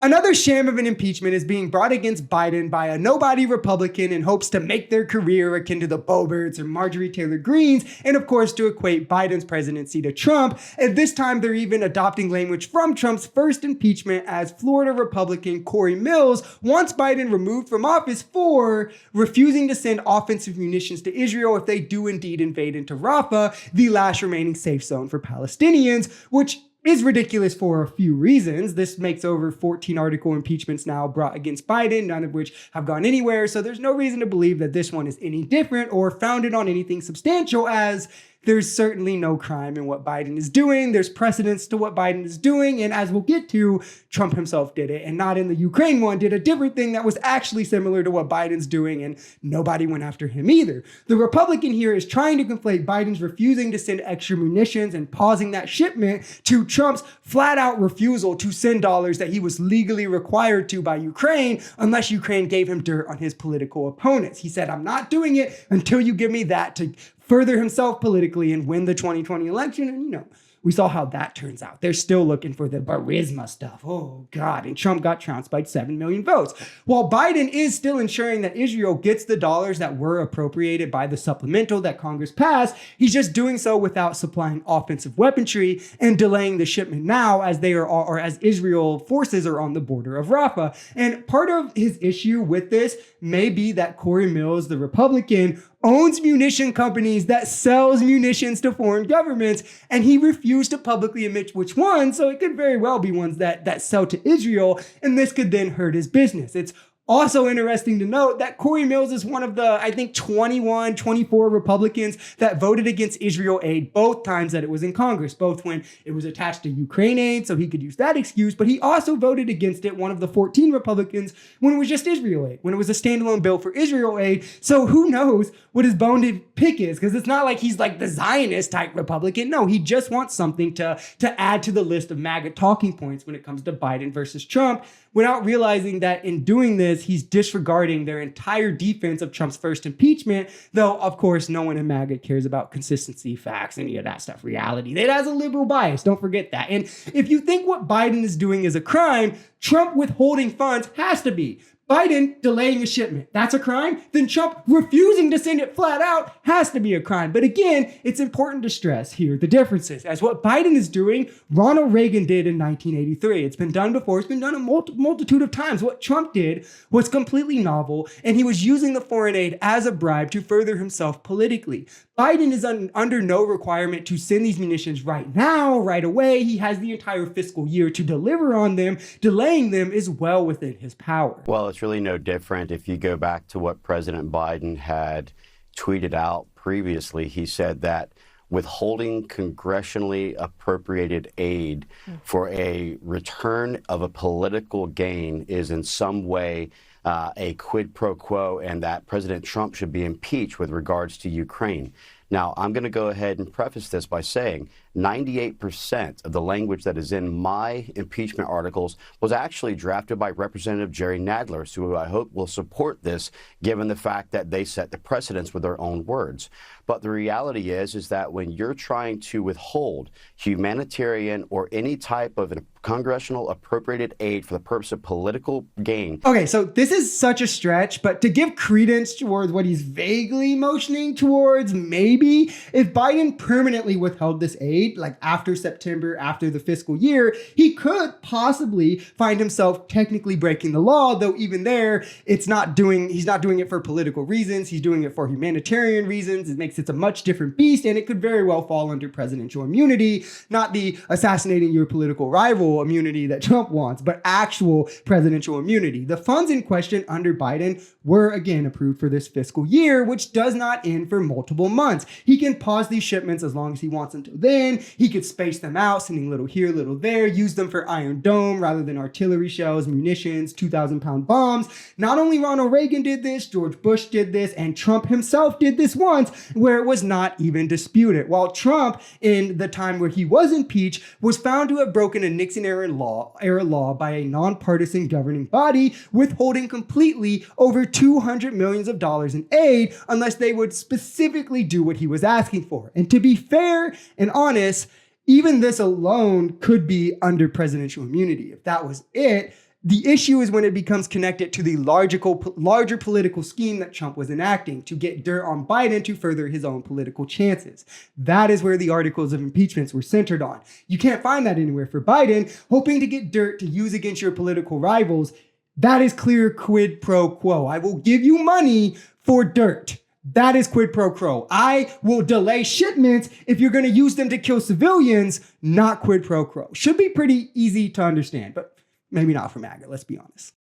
Another sham of an impeachment is being brought against Biden by a nobody Republican in hopes to make their career akin to the Boeberts or Marjorie Taylor Greenes, and of course to equate Biden's presidency to Trump. At this time, they're even adopting language from Trump's first impeachment, as Florida Republican Corey Mills wants Biden removed from office for refusing to send offensive munitions to Israel if they do indeed invade into Rafah, the last remaining safe zone for Palestinians, which is ridiculous for a few reasons. This makes over 14 article impeachments now brought against Biden, none of which have gone anywhere. So there's no reason to believe that this one is any different or founded on anything substantial, as there's certainly no crime in what Biden is doing. There's precedence to what Biden is doing. And as we'll get to, Trump himself did it, and not in the Ukraine one, did a different thing that was actually similar to what Biden's doing, and nobody went after him either. The Republican here is trying to conflate Biden's refusing to send extra munitions and pausing that shipment to Trump's flat out refusal to send dollars that he was legally required to by Ukraine unless Ukraine gave him dirt on his political opponents. He said, I'm not doing it until you give me that, to further himself politically and win the 2020 election. And, we saw how that turns out. They're still looking for the Burisma stuff. Oh, God. And Trump got trounced by 7 million votes. While Biden is still ensuring that Israel gets the dollars that were appropriated by the supplemental that Congress passed, he's just doing so without supplying offensive weaponry and delaying the shipment now as they are, or as Israel forces are on the border of Rafah. And part of his issue with this may be that Corey Mills, the Republican, owns munition companies that sells munitions to foreign governments, and he refused to publicly admit which ones, so it could very well be ones that sell to Israel, and this could then hurt his business. It's also interesting to note that Corey Mills is one of the, I think, 24 Republicans that voted against Israel aid both times that it was in Congress, both when it was attached to Ukraine aid, so he could use that excuse, but he also voted against it, one of the 14 Republicans, when it was just Israel aid, when it was a standalone bill for Israel aid. So who knows what his bone to pick is, because it's not like he's like the Zionist type Republican. No, he just wants something to add to the list of MAGA talking points when it comes to Biden versus Trump, without realizing that in doing this, he's disregarding their entire defense of Trump's first impeachment, though, of course, no one in MAGA cares about consistency, facts, any of that stuff, reality. It has a liberal bias, don't forget that. And if you think what Biden is doing is a crime, Trump withholding funds has to be. Biden delaying a shipment, that's a crime. Then Trump refusing to send it flat out has to be a crime. But again, it's important to stress here the differences. As what Biden is doing, Ronald Reagan did in 1983. It's been done before. It's been done a multitude of times. What Trump did was completely novel, and he was using the foreign aid as a bribe to further himself politically. Biden is under no requirement to send these munitions right now, right away. He has the entire fiscal year to deliver on them. Delaying them is well within his power. Well, it's really no different if you go back to what President Biden had tweeted out previously. He said that withholding congressionally appropriated aid for a return of a political gain is in some way a quid pro quo, and that President Trump should be impeached with regards to Ukraine. Now, I'm going to go ahead and preface this by saying 98% of the language that is in my impeachment articles was actually drafted by Representative Jerry Nadler, who I hope will support this, given the fact that they set the precedents with their own words. But the reality is that when you're trying to withhold humanitarian or any type of congressional appropriated aid for the purpose of political gain. Okay, so this is such a stretch, but to give credence towards what he's vaguely motioning towards, maybe if Biden permanently withheld this aid, like after September, after the fiscal year, he could possibly find himself technically breaking the law, though even there, he's not doing it for political reasons. He's doing it for humanitarian reasons. It makes it a much different beast, and it could very well fall under presidential immunity, not the assassinating your political rival immunity that Trump wants, but actual presidential immunity. The funds in question under Biden were again approved for this fiscal year, which does not end for multiple months. He can pause these shipments as long as he wants until then. He could space them out, sending little here, little there, use them for Iron Dome rather than artillery shells, munitions, 2,000-pound bombs. Not only Ronald Reagan did this, George Bush did this, and Trump himself did this once, where it was not even disputed. While Trump, in the time where he was impeached, was found to have broken a Nixon-era law by a nonpartisan governing body, withholding completely over $200 million in aid unless they would specifically do what he was asking for. And to be fair and honest, even this alone could be under presidential immunity. If that was it, The issue is when it becomes connected to the larger political scheme that Trump was enacting to get dirt on Biden to further his own political chances. That is where the articles of impeachments were centered on. You can't find that anywhere for Biden, hoping to get dirt to use against your political rivals. That is clear quid pro quo. I will give you money for dirt. That is quid pro quo. I will delay shipments if you're going to use them to kill civilians, not quid pro quo. Should be pretty easy to understand, but maybe not for MAGA, let's be honest.